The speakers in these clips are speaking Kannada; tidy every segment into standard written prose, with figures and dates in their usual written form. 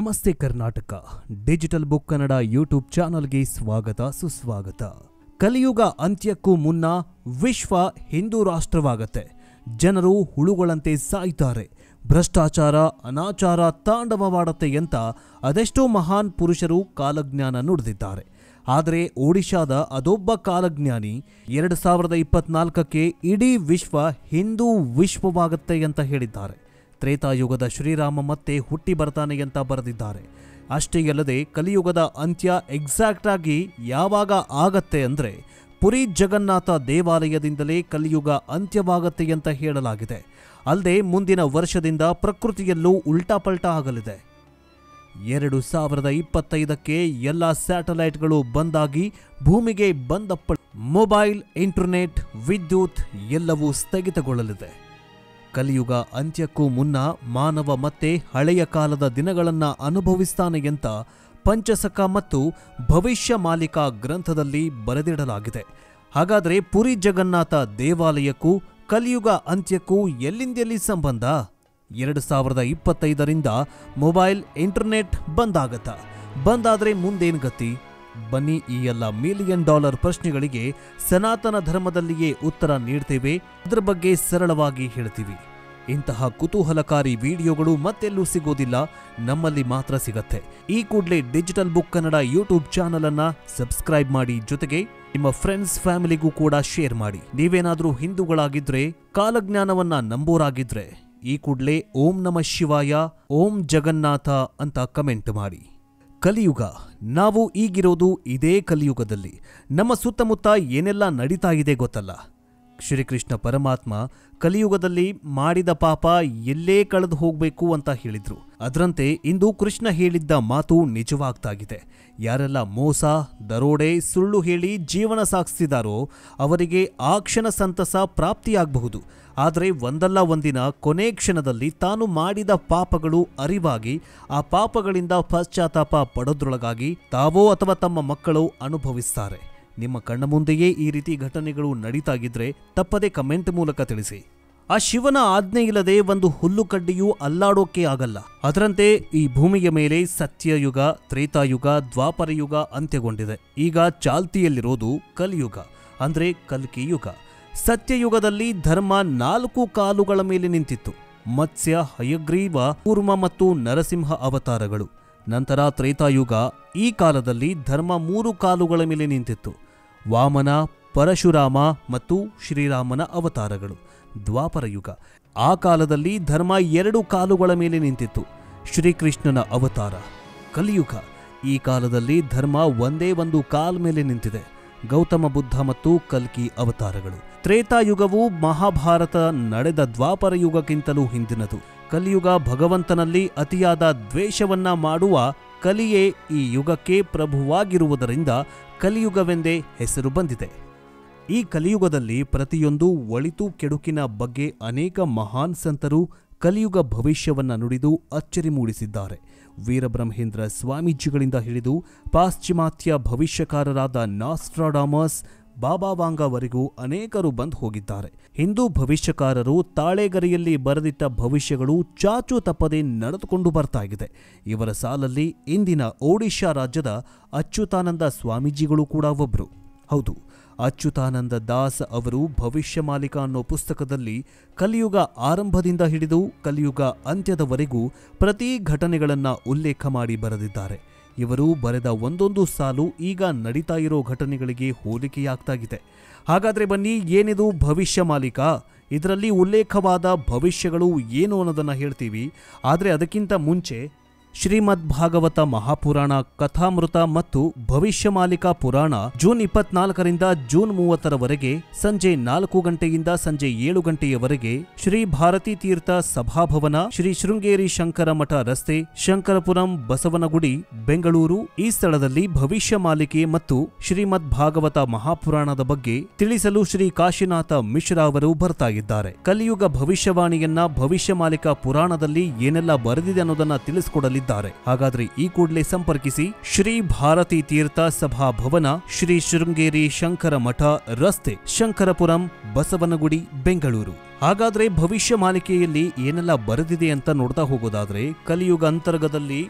ನಮಸ್ತೆ Karnataka digital book Kannada YouTube ಚಾನಲ್ಗೆ ಸ್ವಾಗತ ಸುಸ್ವಾಗತ. ಕಲಿಯುಗ ಅಂತ್ಯಕ್ಕೂ ಮುನ್ನ ವಿಶ್ವ ಹಿಂದೂ ರಾಷ್ಟ್ರವಾಗತ್ತೆ. ಜನರು ಹುಳುಗಳಂತೆ ಸಾಯ್ತಾರೆ, ಭ್ರಷ್ಟಾಚಾರ ಅನಾಚಾರ ತಾಂಡವವಾಡತ್ತೆ ಅಂತ ಅದೆಷ್ಟೋ ಮಹಾನ್ ಪುರುಷರು ಕಾಲಜ್ಞಾನ ನುಡಿದಿದ್ದಾರೆ. ಆದರೆ ಒಡಿಶಾದ ಅದೊಬ್ಬ ಕಾಲಜ್ಞಾನಿ 2024ಕ್ಕೆ ಇಡೀ ವಿಶ್ವ ಹಿಂದೂ ವಿಶ್ವವಾಗತ್ತೆ ಅಂತ ಹೇಳಿದ್ದಾರೆ. ತ್ರೇತಾಯುಗದ ಶ್ರೀರಾಮ ಮತ್ತೆ ಹುಟ್ಟಿ ಬರ್ತಾನೆ ಅಂತ ಬರೆದಿದ್ದಾರೆ. ಅಷ್ಟೇ ಅಲ್ಲದೆ ಕಲಿಯುಗದ ಅಂತ್ಯ ಎಕ್ಸಾಕ್ಟ್ ಆಗಿ ಯಾವಾಗ ಆಗತ್ತೆ ಅಂದರೆ ಪುರಿ ಜಗನ್ನಾಥ ದೇವಾಲಯದಿಂದಲೇ ಕಲಿಯುಗ ಅಂತ್ಯವಾಗತ್ತೆ ಅಂತ ಹೇಳಲಾಗಿದೆ. ಅಲ್ಲದೆ ಮುಂದಿನ ವರ್ಷದಿಂದ ಪ್ರಕೃತಿಯಲ್ಲೂ ಉಲ್ಟಾಪಲ್ಟಾ ಆಗಲಿದೆ. 2025ಕ್ಕೆ ಎಲ್ಲ ಸ್ಯಾಟಲೈಟ್ಗಳು ಬಂದಾಗಿ ಭೂಮಿಗೆ ಬಂದಪ್ಪ ಮೊಬೈಲ್, ಇಂಟರ್ನೆಟ್, ವಿದ್ಯುತ್ ಎಲ್ಲವೂ ಸ್ಥಗಿತಗೊಳ್ಳಲಿದೆ. ಕಲಿಯುಗ ಅಂತ್ಯಕ್ಕೂ ಮುನ್ನ ಮಾನವ ಮತ್ತೆ ಹಳೆಯ ಕಾಲದ ದಿನಗಳನ್ನು ಅನುಭವಿಸ್ತಾನೆ ಅಂತ ಪಂಚಸಖ ಮತ್ತು ಭವಿಷ್ಯ ಮಾಲಿಕಾ ಗ್ರಂಥದಲ್ಲಿ ಬರೆದಿಡಲಾಗಿದೆ. ಹಾಗಾದರೆ ಪುರಿ ಜಗನ್ನಾಥ ದೇವಾಲಯಕ್ಕೂ ಕಲಿಯುಗ ಅಂತ್ಯಕ್ಕೂ ಎಲ್ಲಿಂದೆಲ್ಲಿ ಸಂಬಂಧ? 2025ರಿಂದ ಮೊಬೈಲ್, ಇಂಟರ್ನೆಟ್ ಬಂದಾಗತ್ತಾ? ಬಂದಾದರೆ ಮುಂದೇನು ಗತಿ? ಬನ್ನಿ ಈ ಎಲ್ಲ $1,000,000 ಪ್ರಶ್ನೆಗಳಿಗೆ ಸನಾತನ ಧರ್ಮದಲ್ಲಿಯೇ ಉತ್ತರ ನೀಡ್ತೇವೆ. ಅದರ ಬಗ್ಗೆ ಸರಳವಾಗಿ ಹೇಳ್ತೀವಿ. ಇಂತಹ ಕುತೂಹಲಕಾರಿ ವಿಡಿಯೋಗಳು ಮತ್ತೆಲ್ಲೂ ಸಿಗೋದಿಲ್ಲ, ನಮ್ಮಲ್ಲಿ ಮಾತ್ರ ಸಿಗತ್ತೆ. ಈ ಕೂಡಲೇ digital book Kannada YouTube channel ಅನ್ನ ಸಬ್ಸ್ಕ್ರೈಬ್ ಮಾಡಿ, ಜೊತೆಗೆ ನಿಮ್ಮ ಫ್ರೆಂಡ್ಸ್ ಫ್ಯಾಮಿಲಿಗೂ ಕೂಡ ಶೇರ್ ಮಾಡಿ. ನೀವೇನಾದ್ರೂ ಹಿಂದೂಗಳಾಗಿದ್ರೆ, ಕಾಲಜ್ಞಾನವನ್ನ ನಂಬೋರಾಗಿದ್ರೆ ಈ ಕೂಡಲೇ ಓಂ ನಮಃ ಶಿವಾಯ, ಓಂ ಜಗನ್ನಾಥ ಅಂತ ಕಮೆಂಟ್ ಮಾಡಿ. ಕಲಿಯುಗ, ನಾವು ಈಗಿರೋದು ಇದೇ ಕಲಿಯುಗದಲ್ಲಿ. ನಮ್ಮ ಸುತ್ತಮುತ್ತ ಏನೆಲ್ಲ ನಡೀತಾ ಇದೆ ಗೊತ್ತಲ್ಲ. ಶ್ರೀಕೃಷ್ಣ ಪರಮಾತ್ಮ ಕಲಿಯುಗದಲ್ಲಿ ಮಾಡಿದ ಪಾಪ ಎಲ್ಲೇ ಕಳೆದು ಹೋಗಬೇಕು ಅಂತ ಹೇಳಿದ್ರು. ಅದರಂತೆ ಇಂದು ಕೃಷ್ಣ ಹೇಳಿದ್ದ ಮಾತು ನಿಜವಾಗ್ತಾಗಿದೆ. ಯಾರೆಲ್ಲ ಮೋಸ, ದರೋಡೆ, ಸುಳ್ಳು ಹೇಳಿ ಜೀವನ ಸಾಗಿಸಿದಾರೋ ಅವರಿಗೆ ಆ ಕ್ಷಣ ಸಂತಸ ಪ್ರಾಪ್ತಿಯಾಗಬಹುದು. ಆದರೆ ಒಂದಲ್ಲ ಒಂದಿನ ಕೊನೆ ಕ್ಷಣದಲ್ಲಿ ತಾನು ಮಾಡಿದ ಪಾಪಗಳು ಅರಿವಾಗಿ ಆ ಪಾಪಗಳಿಂದ ಪಶ್ಚಾತ್ತಾಪ ಪಡೋದ್ರೊಳಗಾಗಿ ತಾವೋ ಅಥವಾ ತಮ್ಮ ಮಕ್ಕಳು ಅನುಭವಿಸ್ತಾರೆ. ನಿಮ್ಮ ಕಣ್ಣ ಮುಂದೆಯೇ ಈ ರೀತಿ ಘಟನೆಗಳು ನಡೀತಾಗಿದ್ರೆ ತಪ್ಪದೆ ಕಮೆಂಟ್ ಮೂಲಕ ತಿಳಿಸಿ. ಆ ಶಿವನ ಆಜ್ಞೆ ಇಲ್ಲದೆ ಒಂದು ಹುಲ್ಲು ಕಡ್ಡಿಯೂ ಅಲ್ಲಾಡೋಕೆ ಆಗಲ್ಲ. ಅದರಂತೆ ಈ ಭೂಮಿಯ ಮೇಲೆ ಸತ್ಯಯುಗ, ತ್ರೇತಾಯುಗ, ದ್ವಾಪರಯುಗ ಅಂತ್ಯಗೊಂಡಿದೆ. ಈಗ ಚಾಲ್ತಿಯಲ್ಲಿರೋದು ಕಲಿಯುಗ, ಅಂದ್ರೆ ಕಲ್ಕಿ ಯುಗ. ಸತ್ಯಯುಗದಲ್ಲಿ ಧರ್ಮ 4 ಕಾಲುಗಳ ಮೇಲೆ ನಿಂತಿತ್ತು. ಮತ್ಸ್ಯ, ಹಯಗ್ರೀವ, ಕೂರ್ಮ ಮತ್ತು ನರಸಿಂಹ ಅವತಾರಗಳು. ನಂತರ ತ್ರೇತಾಯುಗ, ಈ ಕಾಲದಲ್ಲಿ ಧರ್ಮ 3 ಕಾಲುಗಳ ಮೇಲೆ ನಿಂತಿತ್ತು. ವಾಮನ, ಪರಶುರಾಮ ಮತ್ತು ಶ್ರೀರಾಮನ ಅವತಾರಗಳು. ದ್ವಾಪರಯುಗ, ಆ ಕಾಲದಲ್ಲಿ ಧರ್ಮ 2 ಕಾಲುಗಳ ಮೇಲೆ ನಿಂತಿತ್ತು. ಶ್ರೀಕೃಷ್ಣನ ಅವತಾರ. ಕಲಿಯುಗ, ಈ ಕಾಲದಲ್ಲಿ ಧರ್ಮ ಒಂದೇ ಒಂದು ಕಾಲ ಮೇಲೆ ನಿಂತಿದೆ. ಗೌತಮ ಬುದ್ಧ ಮತ್ತು ಕಲ್ಕಿ ಅವತಾರಗಳು. ತ್ರೇತಾಯುಗವು ಮಹಾಭಾರತ ನಡೆದ ದ್ವಾಪರ ಯುಗಕ್ಕಿಂತಲೂ ಹಿಂದಿನದು. ಕಲಿಯುಗ ಭಗವಂತನಲ್ಲಿ ಅತಿಯಾದ ದ್ವೇಷವನ್ನ ಮಾಡುವ ಕಲಿಯೇ ಈ ಯುಗಕ್ಕೆ ಪ್ರಭುವಾಗಿರುವುದರಿಂದ ಕಲಿಯುಗವೆಂದೇ ಹೆಸರು ಬಂದಿದೆ. ಈ ಕಲಿಯುಗದಲ್ಲಿ ಪ್ರತಿಯೊಂದು ಒಳಿತು ಕೆಡುಕಿನ ಬಗ್ಗೆ ಅನೇಕ ಮಹಾನ್ ಸಂತರು ಕಲಿಯುಗ ಭವಿಷ್ಯವನ್ನ ನುಡಿದು ಅಚ್ಚರಿ ಮೂಡಿಸಿದ್ದಾರೆ. ವೀರಬ್ರಹ್ಮೇಂದ್ರ ಸ್ವಾಮೀಜಿಗಳಿಂದ ಹಿಡಿದು ಪಾಶ್ಚಿಮಾತ್ಯ ಭವಿಷ್ಯಕಾರರಾದ ನಾಸ್ಟ್ರಾಡಾಮಸ್, ಬಾಬಾ ವಾಂಗಾವರೆಗೂ ಅನೇಕರು ಬಂದು ಹೋಗಿದ್ದಾರೆ. ಹಿಂದೂ ಭವಿಷ್ಯಕಾರರು ತಾಳೆಗರಿಯಲ್ಲಿ ಬರೆದಿಟ್ಟ ಭವಿಷ್ಯಗಳು ಚಾಚು ತಪ್ಪದೆ ನಡೆದುಕೊಂಡು ಬರ್ತಾ ಇದೆ. ಇವರ ಸಾಲಲ್ಲಿ ಇಂದಿನ ಒಡಿಶಾ ರಾಜ್ಯದ ಅಚ್ಯುತಾನಂದ ಸ್ವಾಮೀಜಿಗಳು ಕೂಡ ಒಬ್ರು. ಹೌದು, ಅಚ್ಯುತಾನಂದ ದಾಸ್ ಅವರು ಭವಿಷ್ಯ ಮಾಲಿಕ ಅನ್ನೋ ಪುಸ್ತಕದಲ್ಲಿ ಕಲಿಯುಗ ಆರಂಭದಿಂದ ಹಿಡಿದು ಕಲಿಯುಗ ಅಂತ್ಯದವರೆಗೂ ಪ್ರತಿ ಘಟನೆಗಳನ್ನು ಉಲ್ಲೇಖ ಮಾಡಿ ಬರೆದಿದ್ದಾರೆ. ಇವರು ಬರೆದ ಒಂದೊಂದು ಸಾಲು ಈಗ ನಡೀತಾ ಇರೋ ಘಟನೆಗಳಿಗೆ ಹೋಲಿಕೆಯಾಗ್ತಾಗಿದೆ. ಹಾಗಾದ್ರೆ ಬನ್ನಿ, ಏನಿದು ಭವಿಷ್ಯ ಮಾಲಿಕ? ಇದರಲ್ಲಿ ಉಲ್ಲೇಖವಾದ ಭವಿಷ್ಯಗಳು ಏನು ಅನ್ನೋದನ್ನ ಹೇಳ್ತೀವಿ. ಆದರೆ ಅದಕ್ಕಿಂತ ಮುಂಚೆ ಶ್ರೀಮದ್ ಭಾಗವತ ಮಹಾಪುರಾಣ, ಕಥಾಮೃತ ಮತ್ತು ಭವಿಷ್ಯ ಮಾಲಿಕಾ ಪುರಾಣ ಜೂನ್ 24ರಿಂದ ಜೂನ್ 30ರವರೆಗೆ ಸಂಜೆ 4 ಗಂಟೆಯಿಂದ ಸಂಜೆ 7 ಗಂಟೆಯವರೆಗೆ ಶ್ರೀ ಭಾರತೀ ತೀರ್ಥ ಸಭಾಭವನ, ಶ್ರೀ ಶೃಂಗೇರಿ ಶಂಕರ ಮಠ ರಸ್ತೆ, ಶಂಕರಪುರಂ, ಬಸವನಗುಡಿ, ಬೆಂಗಳೂರು. ಈ ಸ್ಥಳದಲ್ಲಿ ಭವಿಷ್ಯ ಮಾಲಿಕೆ ಮತ್ತು ಶ್ರೀಮದ್ ಭಾಗವತ ಮಹಾಪುರಾಣದ ಬಗ್ಗೆ ತಿಳಿಸಲು ಶ್ರೀ ಕಾಶಿನಾಥ ಮಿಶ್ರಾ ಅವರು ಬರ್ತಾ ಇದ್ದಾರೆ. ಕಲಿಯುಗ ಭವಿಷ್ಯವಾಣಿಯನ್ನ ಭವಿಷ್ಯ ಮಾಲಿಕಾ ಪುರಾಣದಲ್ಲಿ ಏನೆಲ್ಲ ಬರೆದಿದೆ ಅನ್ನೋದನ್ನ ತಿಳಿಸಿಕೊಡಲಿದ್ದಾರೆ. ಹಾಗಾದ್ರೆ ಈ ಕೂಡಲೇ ಸಂಪರ್ಕಿಸಿ. ಶ್ರೀ ಭಾರತೀ ತೀರ್ಥ ಸಭಾಭವನ, ಶ್ರೀ ಶೃಂಗೇರಿ ಶಂಕರ ಮಠ ರಸ್ತೆ, ಶಂಕರಪುರಂ, ಬಸವನಗುಡಿ, ಬೆಂಗಳೂರು. ಹಾಗಾದ್ರೆ ಭವಿಷ್ಯ ಮಾಲಿಕೆಯಲ್ಲಿ ಏನೆಲ್ಲ ಬರೆದಿದೆ ಅಂತ ನೋಡ್ತಾ ಹೋಗೋದಾದ್ರೆ ಕಲಿಯುಗ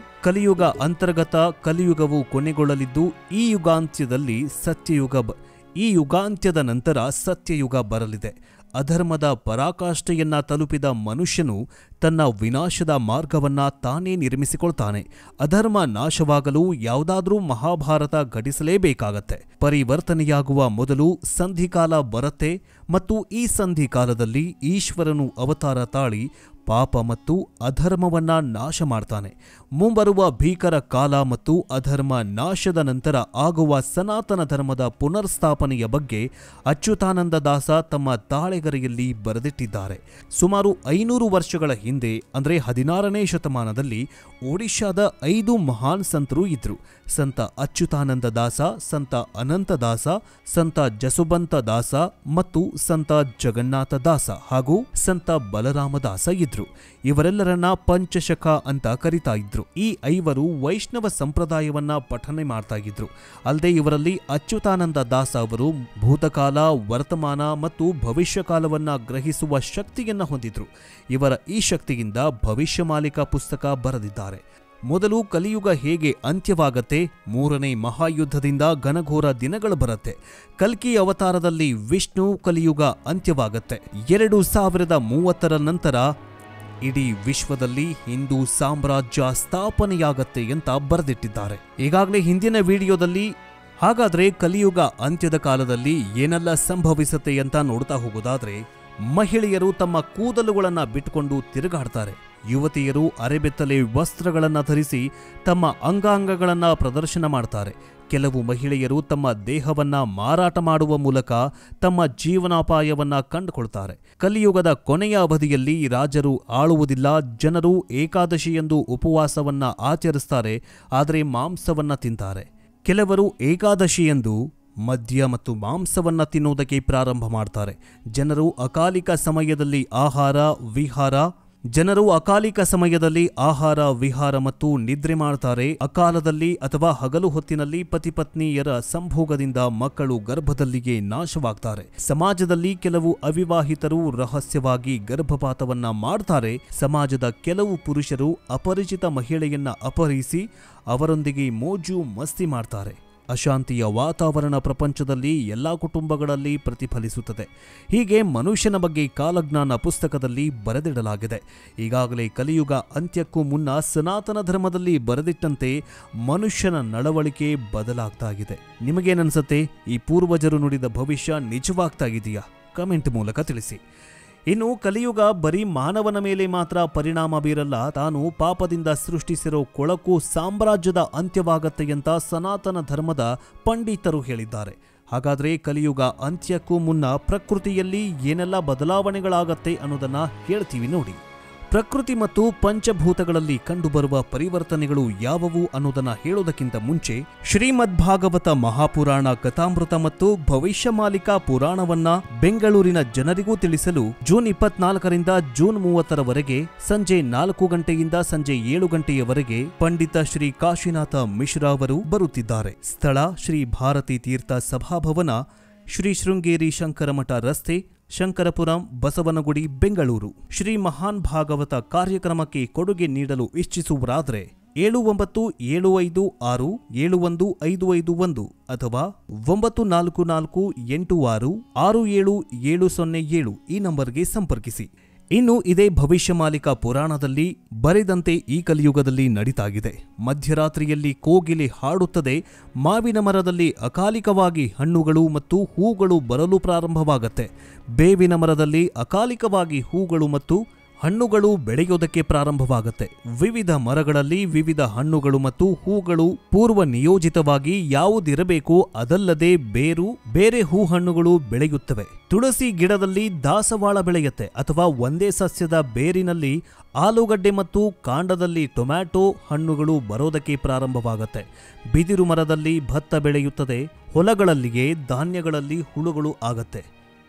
ಅಂತರ್ಗತ ಕಲಿಯುಗವು ಕೊನೆಗೊಳ್ಳಲಿದ್ದು ಈ ಯುಗಾಂತ್ಯದ ನಂತರ ಸತ್ಯಯುಗ ಬರಲಿದೆ. ಅಧರ್ಮದ ಪರಾಕಾಷ್ಠೆಯನ್ನ ತಲುಪಿದ ಮನುಷ್ಯನು ತನ್ನ ವಿನಾಶದ ಮಾರ್ಗವನ್ನ ತಾನೇ ನಿರ್ಮಿಸಿಕೊಳ್ತಾನೆ. ಅಧರ್ಮ ನಾಶವಾಗಲು ಯಾವುದಾದ್ರೂ ಮಹಾಭಾರತ ಘಟಿಸಲೇಬೇಕಾಗತ್ತೆ. ಪರಿವರ್ತನೆಯಾಗುವ ಮೊದಲು ಸಂಧಿಕಾಲ ಬರುತ್ತೆ ಮತ್ತು ಈ ಸಂಧಿಕಾಲದಲ್ಲಿ ಈಶ್ವರನು ಅವತಾರ ತಾಳಿ ಪಾಪ ಮತ್ತು ಅಧರ್ಮವನ್ನ ನಾಶ ಮಾಡ್ತಾನೆ. ಮುಂಬರುವ ಭೀಕರ ಕಾಲ ಮತ್ತು ಅಧರ್ಮ ನಾಶದ ನಂತರ ಆಗುವ ಸನಾತನ ಧರ್ಮದ ಪುನರ್ಸ್ಥಾಪನೆಯ ಬಗ್ಗೆ ಅಚ್ಯುತಾನಂದ ದಾಸ ತಮ್ಮ ತಾಳೆಗರೆಯಲ್ಲಿ ಬರೆದಿಟ್ಟಿದ್ದಾರೆ. ಸುಮಾರು 500 ವರ್ಷಗಳ ಹಿಂದೆ ಅಂದರೆ 16ನೇ ಶತಮಾನದಲ್ಲಿ ಒಡಿಶಾದ 5 ಮಹಾನ್ ಸಂತರು ಇದ್ರು. ಸಂತ ಅಚ್ಯುತಾನಂದ ದಾಸ, ಸಂತ ಅನಂತ ದಾಸ, ಸಂತ ಜಸುಬಂತ ದಾಸ ಮತ್ತು ಸಂತ ಜಗನ್ನಾಥ ದಾಸ ಹಾಗೂ ಸಂತ ಬಲರಾಮ ದಾಸ ಇದ್ರು. ಇವರೆಲ್ಲರನ್ನ ಪಂಚಶಖ ಅಂತ ಕರೀತಾ ಇದ್ರು. ಈ 5 ವೈಷ್ಣವ ಸಂಪ್ರದಾಯವನ್ನ ಪಠನೆ ಮಾಡ್ತಾ ಇದ್ರು. ಅಲ್ಲದೆ ಇವರಲ್ಲಿ ಅಚ್ಯುತಾನಂದ ದಾಸ ಅವರು ಭೂತಕಾಲ, ವರ್ತಮಾನ ಮತ್ತು ಭವಿಷ್ಯ ಕಾಲವನ್ನ ಗ್ರಹಿಸುವ ಶಕ್ತಿಯನ್ನ ಹೊಂದಿದ್ರು. ಇವರ ಈ ಶಕ್ತಿಯಿಂದ ಭವಿಷ್ಯಮಾಲಿಕ ಪುಸ್ತಕ ಬರೆದಿದ್ದಾರೆ. ಮೊದಲು ಕಲಿಯುಗ ಹೇಗೆ ಅಂತ್ಯವಾಗತ್ತೆ, 3ನೇ ಮಹಾಯುದ್ಧದಿಂದ ಘನಘೋರ ದಿನಗಳು ಬರುತ್ತೆ, ಕಲ್ಕಿ ಅವತಾರದಲ್ಲಿ ವಿಷ್ಣು ಕಲಿಯುಗ ಅಂತ್ಯವಾಗತ್ತೆ, 2030ರ ನಂತರ ಇಡೀ ವಿಶ್ವದಲ್ಲಿ ಹಿಂದೂ ಸಾಮ್ರಾಜ್ಯ ಸ್ಥಾಪನೆಯಾಗತ್ತೆ ಅಂತ ಬರೆದಿಟ್ಟಿದ್ದಾರೆ. ಈಗಾಗಲೇ ಹಿಂದಿನ ವಿಡಿಯೋದಲ್ಲಿ ಹಾಗಾದ್ರೆ ಕಲಿಯುಗ ಅಂತ್ಯದ ಕಾಲದಲ್ಲಿ ಏನೆಲ್ಲ ಸಂಭವಿಸುತ್ತೆ ಅಂತ ನೋಡ್ತಾ ಹೋಗೋದಾದ್ರೆ, ಮಹಿಳೆಯರು ತಮ್ಮ ಕೂದಲುಗಳನ್ನ ಬಿಟ್ಟುಕೊಂಡು ತಿರುಗಾಡ್ತಾರೆ. ಯುವತಿಯರು ಅರೆಬೆತ್ತಲೆ ವಸ್ತ್ರಗಳನ್ನ ಧರಿಸಿ ತಮ್ಮ ಅಂಗಾಂಗಗಳನ್ನ ಪ್ರದರ್ಶನ ಮಾಡ್ತಾರೆ. ಕೆಲವು ಮಹಿಳೆಯರು ತಮ್ಮ ದೇಹವನ್ನ ಮಾರಾಟ ಮಾಡುವ ಮೂಲಕ ತಮ್ಮ ಜೀವನೋಪಾಯವನ್ನ ಕಂಡುಕೊಳ್ತಾರೆ. ಕಲಿಯುಗದ ಕೊನೆಯ ಅವಧಿಯಲ್ಲಿ ರಾಜರು ಆಳುವುದಿಲ್ಲ. ಜನರು ಏಕಾದಶಿಯಂದು ಉಪವಾಸವನ್ನ ಆಚರಿಸ್ತಾರೆ, ಆದರೆ ಮಾಂಸವನ್ನ ತಿಂತಾರೆ. ಕೆಲವರು ಏಕಾದಶಿಯಂದು ಮದ್ಯ ಮತ್ತು ಮಾಂಸವನ್ನ ತಿನ್ನುವುದಕ್ಕೆ ಪ್ರಾರಂಭ ಮಾಡ್ತಾರೆ. ಜನರು ಅಕಾಲಿಕ ಸಮಯದಲ್ಲಿ ಆಹಾರ ವಿಹಾರ ಮತ್ತು ನಿದ್ರೆ ಮಾಡ್ತಾರೆ. ಅಕಾಲದಲ್ಲಿ ಅಥವಾ ಹಗಲು ಹೊತ್ತಿನಲ್ಲಿ ಪತಿ ಪತ್ನಿಯರ ಸಂಭೋಗದಿಂದ ಮಕ್ಕಳು ಗರ್ಭದಲ್ಲಿಯೇ ನಾಶವಾಗ್ತಾರೆ. ಸಮಾಜದಲ್ಲಿ ಕೆಲವು ಅವಿವಾಹಿತರು ರಹಸ್ಯವಾಗಿ ಗರ್ಭಪಾತವನ್ನ ಮಾಡ್ತಾರೆ. ಸಮಾಜದ ಕೆಲವು ಪುರುಷರು ಅಪರಿಚಿತ ಮಹಿಳೆಯನ್ನ ಅಪಹರಿಸಿ ಅವರೊಂದಿಗೆ ಮೋಜು ಮಸ್ತಿ ಮಾಡ್ತಾರೆ. ಅಶಾಂತಿಯ ವಾತಾವರಣ ಪ್ರಪಂಚದಲ್ಲಿ ಎಲ್ಲಾ ಕುಟುಂಬಗಳಲ್ಲಿ ಪ್ರತಿಫಲಿಸುತ್ತದೆ. ಹೀಗೆ ಮನುಷ್ಯನ ಬಗ್ಗೆ ಕಾಲಜ್ಞಾನ ಪುಸ್ತಕದಲ್ಲಿ ಬರೆದಿಡಲಾಗಿದೆ. ಈಗಾಗಲೇ ಕಲಿಯುಗ ಅಂತ್ಯಕ್ಕೂ ಮುನ್ನ ಸನಾತನ ಧರ್ಮದಲ್ಲಿ ಬರೆದಿಟ್ಟಂತೆ ಮನುಷ್ಯನ ನಡವಳಿಕೆ ಬದಲಾಗ್ತಾ ಇದೆ. ನಿಮಗೇನನ್ಸುತ್ತೆ? ಈ ಪೂರ್ವಜರು ನುಡಿದ ಭವಿಷ್ಯ ನಿಜವಾಗ್ತಾ ಇದೆಯಾ? ಕಮೆಂಟ್ ಮೂಲಕ ತಿಳಿಸಿ. ಇನ್ನು ಕಲಿಯುಗ ಬರೀ ಮಾನವನ ಮೇಲೆ ಮಾತ್ರ ಪರಿಣಾಮ ಬೀರಲ್ಲ, ತಾನು ಪಾಪದಿಂದ ಸೃಷ್ಟಿಸಿರೋ ಕೊಳಕು ಸಾಮ್ರಾಜ್ಯದ ಅಂತ್ಯವಾಗತ್ತೆ ಅಂತ ಸನಾತನ ಧರ್ಮದ ಪಂಡಿತರು ಹೇಳಿದ್ದಾರೆ. ಹಾಗಾದ್ರೆ ಕಲಿಯುಗ ಅಂತ್ಯಕ್ಕೂ ಮುನ್ನ ಪ್ರಕೃತಿಯಲ್ಲಿ ಏನೆಲ್ಲ ಬದಲಾವಣೆಗಳಾಗತ್ತೆ ಅನ್ನೋದನ್ನ ಹೇಳ್ತೀವಿ ನೋಡಿ. ಪ್ರಕೃತಿ ಮತ್ತು ಪಂಚಭೂತಗಳಲ್ಲಿ ಕಂಡುಬರುವ ಪರಿವರ್ತನೆಗಳು ಯಾವುವು ಅನ್ನೋದನ್ನ ಹೇಳೋದಕ್ಕಿಂತ ಮುಂಚೆ ಶ್ರೀಮದ್ಭಾಗವತ ಮಹಾಪುರಾಣ ಕಥಾಮೃತ ಮತ್ತು ಭವಿಷ್ಯಮಾಲಿಕಾ ಪುರಾಣವನ್ನ ಬೆಂಗಳೂರಿನ ಜನರಿಗೂ ತಿಳಿಸಲು ಜೂನ್ 24ರಿಂದ ಜೂನ್ 30ರವರೆಗೆ ಸಂಜೆ 4 ಗಂಟೆಯಿಂದ ಸಂಜೆ 7 ಗಂಟೆಯವರೆಗೆ ಪಂಡಿತ ಶ್ರೀ ಕಾಶಿನಾಥ ಮಿಶ್ರಾ ಅವರು ಬರುತ್ತಿದ್ದಾರೆ. ಸ್ಥಳ ಶ್ರೀ ಭಾರತೀ ತೀರ್ಥ ಸಭಾಭವನ, ಶ್ರೀ ಶೃಂಗೇರಿ ಶಂಕರಮಠ ರಸ್ತೆ, ಶಂಕರಪುರಂ, ಬಸವನಗುಡಿ, ಬೆಂಗಳೂರು. ಶ್ರೀ ಮಹಾನ್ ಭಾಗವತ ಕಾರ್ಯಕ್ರಮಕ್ಕೆ ಕೊಡುಗೆ ನೀಡಲು ಇಚ್ಛಿಸುವರಾದರೆ 7975671551 ಅಥವಾ 9448667707 ಈ ನಂಬರ್ಗೆ ಸಂಪರ್ಕಿಸಿ. ಇನ್ನು ಇದೇ ಭವಿಷ್ಯಮಾಲಿಕಾ ಪುರಾಣದಲ್ಲಿ ಬರೆದಂತೆ ಈ ಕಲಿಯುಗದಲ್ಲಿ ನಡೀತಾಗಿದೆ. ಮಧ್ಯರಾತ್ರಿಯಲ್ಲಿ ಕೋಗಿಲೆ ಹಾಡುತ್ತದೆ. ಮಾವಿನ ಮರದಲ್ಲಿ ಅಕಾಲಿಕವಾಗಿ ಹಣ್ಣುಗಳು ಮತ್ತು ಹೂಗಳು ಬರಲು ಪ್ರಾರಂಭವಾಗತ್ತೆ. ಬೇವಿನ ಮರದಲ್ಲಿ ಅಕಾಲಿಕವಾಗಿ ಹೂಗಳು ಮತ್ತು ಹಣ್ಣುಗಳು ಬೆಳೆಯೋದಕ್ಕೆ ಪ್ರಾರಂಭವಾಗುತ್ತೆ. ವಿವಿಧ ಮರಗಳಲ್ಲಿ ವಿವಿಧ ಹಣ್ಣುಗಳು ಮತ್ತು ಹೂಗಳು ಪೂರ್ವ ನಿಯೋಜಿತವಾಗಿ ಯಾವುದಿರಬೇಕೋ ಅದಲ್ಲದೆ ಬೇರೆ ಹೂ ಹಣ್ಣುಗಳು ಬೆಳೆಯುತ್ತವೆ. ತುಳಸಿ ಗಿಡದಲ್ಲಿ ದಾಸವಾಳ ಬೆಳೆಯುತ್ತೆ ಅಥವಾ ಒಂದೇ ಸಸ್ಯದ ಬೇರಿನಲ್ಲಿ ಆಲೂಗಡ್ಡೆ ಮತ್ತು ಕಾಂಡದಲ್ಲಿ ಟೊಮ್ಯಾಟೊ ಹಣ್ಣುಗಳು ಬರೋದಕ್ಕೆ ಪ್ರಾರಂಭವಾಗುತ್ತೆ. ಬಿದಿರು ಮರದಲ್ಲಿ ಭತ್ತ ಬೆಳೆಯುತ್ತದೆ. ಹೊಲಗಳಲ್ಲಿಯೇ ಧಾನ್ಯಗಳಲ್ಲಿ ಹುಳುಗಳು ಆಗತ್ತೆ.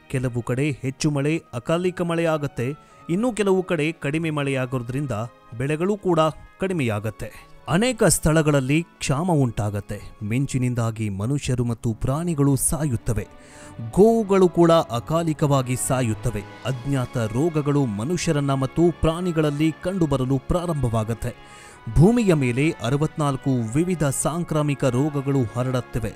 ಕೆಲವು ಕಡೆ ಹೆಚ್ಚು ಮಳೆ, ಅಕಾಲಿಕ ಮಳೆ ಆಗತ್ತೆ. ಇನ್ನೂ ಕೆಲವು ಕಡೆ ಕಡಿಮೆ ಮಳೆಯಾಗೋದ್ರಿಂದ ಬೆಳೆಗಳು ಕೂಡ ಕಡಿಮೆಯಾಗತ್ತೆ. ಅನೇಕ ಸ್ಥಳಗಳಲ್ಲಿ ಕ್ಷಾಮ ಉಂಟಾಗತ್ತೆ. ಮಿಂಚಿನಿಂದಾಗಿ ಮನುಷ್ಯರು ಮತ್ತು ಪ್ರಾಣಿಗಳು ಸಾಯುತ್ತವೆ. ಗೋವುಗಳು ಕೂಡ ಅಕಾಲಿಕವಾಗಿ ಸಾಯುತ್ತವೆ. ಅಜ್ಞಾತ ರೋಗಗಳು ಮನುಷ್ಯರನ್ನ ಮತ್ತು ಪ್ರಾಣಿಗಳಲ್ಲಿ ಕಂಡುಬರಲು ಪ್ರಾರಂಭವಾಗುತ್ತೆ. ಭೂಮಿಯ ಮೇಲೆ 64 ವಿವಿಧ ಸಾಂಕ್ರಾಮಿಕ ರೋಗಗಳು ಹರಡುತ್ತವೆ.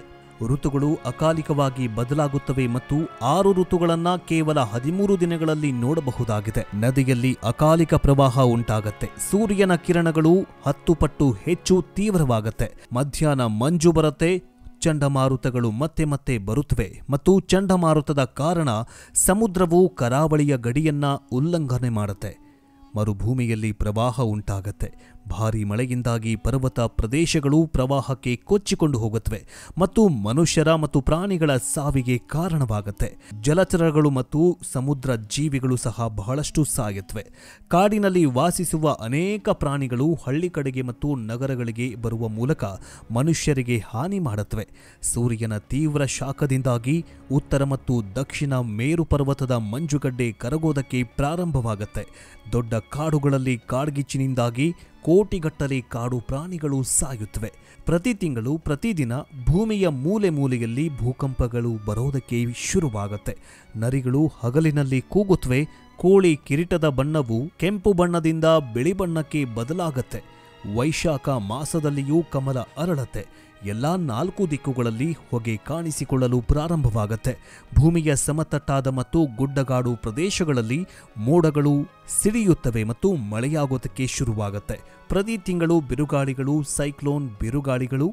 ಋತುಗಳು ಅಕಾಲಿಕವಾಗಿ ಬದಲಾಗುತ್ತವೆ ಮತ್ತು 6 ಋತುಗಳನ್ನ ಕೇವಲ 13 ದಿನಗಳಲ್ಲಿ ನೋಡಬಹುದಾಗಿದೆ. ನದಿಯಲ್ಲಿ ಅಕಾಲಿಕ ಪ್ರವಾಹ ಉಂಟಾಗತ್ತೆ. ಸೂರ್ಯನ ಕಿರಣಗಳು 10 ಪಟ್ಟು ಹೆಚ್ಚು ತೀವ್ರವಾಗತ್ತೆ. ಮಧ್ಯಾಹ್ನ ಮಂಜು ಬರುತ್ತೆ. ಚಂಡಮಾರುತಗಳು ಮತ್ತೆ ಮತ್ತೆ ಬರುತ್ತವೆ ಮತ್ತು ಚಂಡಮಾರುತದ ಕಾರಣ ಸಮುದ್ರವು ಕರಾವಳಿಯ ಗಡಿಯನ್ನ ಉಲ್ಲಂಘನೆ ಮಾಡುತ್ತೆ. ಮರುಭೂಮಿಯಲ್ಲಿ ಪ್ರವಾಹ ಉಂಟಾಗತ್ತೆ. ಭಾರೀ ಮಳೆಯಿಂದಾಗಿ ಪರ್ವತ ಪ್ರದೇಶಗಳು ಪ್ರವಾಹಕ್ಕೆ ಕೊಚ್ಚಿಕೊಂಡು ಹೋಗುತ್ತವೆ ಮತ್ತು ಮನುಷ್ಯರ ಮತ್ತು ಪ್ರಾಣಿಗಳ ಸಾವಿಗೆ ಕಾರಣವಾಗುತ್ತೆ. ಜಲಚರಗಳು ಮತ್ತು ಸಮುದ್ರ ಜೀವಿಗಳು ಸಹ ಬಹಳಷ್ಟು ಸಾಯುತ್ತವೆ. ಕಾಡಿನಲ್ಲಿ ವಾಸಿಸುವ ಅನೇಕ ಪ್ರಾಣಿಗಳು ಹಳ್ಳಿ ಕಡೆಗೆ ಮತ್ತು ನಗರಗಳಿಗೆ ಬರುವ ಮೂಲಕ ಮನುಷ್ಯರಿಗೆ ಹಾನಿ ಮಾಡುತ್ತವೆ. ಸೂರ್ಯನ ತೀವ್ರ ಶಾಖದಿಂದಾಗಿ ಉತ್ತರ ಮತ್ತು ದಕ್ಷಿಣ ಮೇರು ಪರ್ವತದ ಮಂಜುಗಡ್ಡೆ ಕರಗೋದಕ್ಕೆ ಪ್ರಾರಂಭವಾಗುತ್ತೆ. ದೊಡ್ಡ ಕಾಡುಗಳಲ್ಲಿ ಕಾಡ್ಗಿಚ್ಚಿನಿಂದಾಗಿ ಕೋಟಿಗಟ್ಟಲೆ ಕಾಡು ಪ್ರಾಣಿಗಳು ಸಾಯುತ್ತವೆ. ಪ್ರತಿ ತಿಂಗಳು ಪ್ರತಿದಿನ ಭೂಮಿಯ ಮೂಲೆ ಮೂಲೆಯಲ್ಲಿ ಭೂಕಂಪಗಳು ಬರೋದಕ್ಕೆ ಶುರುವಾಗುತ್ತೆ. ನರಿಗಳು ಹಗಲಿನಲ್ಲಿ ಕೂಗುತ್ತವೆ. ಕೋಳಿ ಕಿರೀಟದ ಬಣ್ಣವು ಕೆಂಪು ಬಣ್ಣದಿಂದ ಬಿಳಿ ಬಣ್ಣಕ್ಕೆ ಬದಲಾಗತ್ತೆ. ವೈಶಾಖ ಮಾಸದಲ್ಲಿಯೂ ಕಮಲ ಅರಳತ್ತೆ. ಎಲ್ಲಾ 4 ದಿಕ್ಕುಗಳಲ್ಲಿ ಹೊಗೆ ಕಾಣಿಸಿಕೊಳ್ಳಲು ಪ್ರಾರಂಭವಾಗುತ್ತೆ. ಭೂಮಿಯ ಸಮತಟ್ಟಾದ ಮತ್ತು ಗುಡ್ಡಗಾಡು ಪ್ರದೇಶಗಳಲ್ಲಿ ಮೋಡಗಳು ಸಿಡಿಯುತ್ತವೆ ಮತ್ತು ಮಳೆಯಾಗೋದಕ್ಕೆ ಶುರುವಾಗುತ್ತೆ. ಪ್ರತಿ ತಿಂಗಳು ಬಿರುಗಾಳಿಗಳು, ಸೈಕ್ಲೋನ್ ಬಿರುಗಾಳಿಗಳು,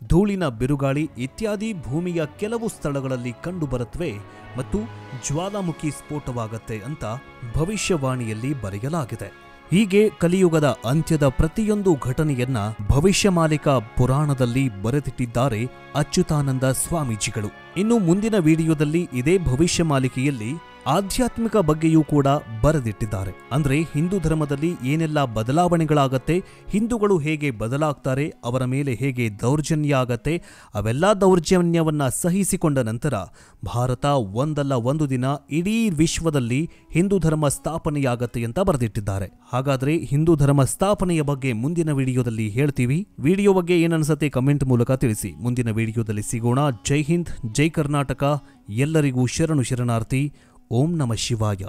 ಧೂಳಿನ ಬಿರುಗಾಳಿ ಇತ್ಯಾದಿ ಭೂಮಿಯ ಕೆಲವು ಸ್ಥಳಗಳಲ್ಲಿ ಕಂಡುಬರುತ್ತವೆ ಮತ್ತು ಜ್ವಾಲಾಮುಖಿ ಸ್ಫೋಟವಾಗತ್ತೆ ಅಂತ ಭವಿಷ್ಯವಾಣಿಯಲ್ಲಿ ಬರೆಯಲಾಗಿದೆ. ಹೀಗೆ ಕಲಿಯುಗದ ಅಂತ್ಯದ ಪ್ರತಿಯೊಂದು ಘಟನೆಯನ್ನ ಭವಿಷ್ಯಮಾಲಿಕ ಪುರಾಣದಲ್ಲಿ ಬರೆದಿಟ್ಟಿದ್ದಾರೆ ಅಚ್ಯುತಾನಂದ ಸ್ವಾಮೀಜಿಗಳು. ಇನ್ನು ಮುಂದಿನ ವಿಡಿಯೋದಲ್ಲಿ ಇದೇ ಭವಿಷ್ಯಮಾಲಿಕೆಯಲ್ಲಿ ಆಧ್ಯಾತ್ಮಿಕ ಬಗ್ಗೆಯೂ ಕೂಡ ಬರೆದಿಟ್ಟಿದ್ದಾರೆ. ಅಂದ್ರೆ ಹಿಂದೂ ಧರ್ಮದಲ್ಲಿ ಏನೆಲ್ಲ ಬದಲಾವಣೆಗಳಾಗತ್ತೆ, ಹಿಂದೂಗಳು ಹೇಗೆ ಬದಲಾಗ್ತಾರೆ, ಅವರ ಮೇಲೆ ಹೇಗೆ ದೌರ್ಜನ್ಯ ಆಗತ್ತೆ, ಅವೆಲ್ಲ ದೌರ್ಜನ್ಯವನ್ನ ಸಹಿಸಿಕೊಂಡ ನಂತರ ಭಾರತ ಒಂದಲ್ಲ ಒಂದು ದಿನ ಇಡೀ ವಿಶ್ವದಲ್ಲಿ ಹಿಂದೂ ಧರ್ಮ ಸ್ಥಾಪನೆಯಾಗತ್ತೆ ಅಂತ ಬರೆದಿಟ್ಟಿದ್ದಾರೆ. ಹಾಗಾದ್ರೆ ಹಿಂದೂ ಧರ್ಮ ಸ್ಥಾಪನೆಯ ಬಗ್ಗೆ ಮುಂದಿನ ವಿಡಿಯೋದಲ್ಲಿ ಹೇಳ್ತೀವಿ. ವಿಡಿಯೋ ಬಗ್ಗೆ ಏನನ್ಸತ್ತೆ ಕಮೆಂಟ್ ಮೂಲಕ ತಿಳಿಸಿ. ಮುಂದಿನ ವಿಡಿಯೋದಲ್ಲಿ ಸಿಗೋಣ. ಜೈ ಹಿಂದ್, ಜೈ ಕರ್ನಾಟಕ. ಎಲ್ಲರಿಗೂ ಶರಣು ಶರಣಾರ್ಥಿ. ಓಂ ನಮಃ ಶಿವಾಯ.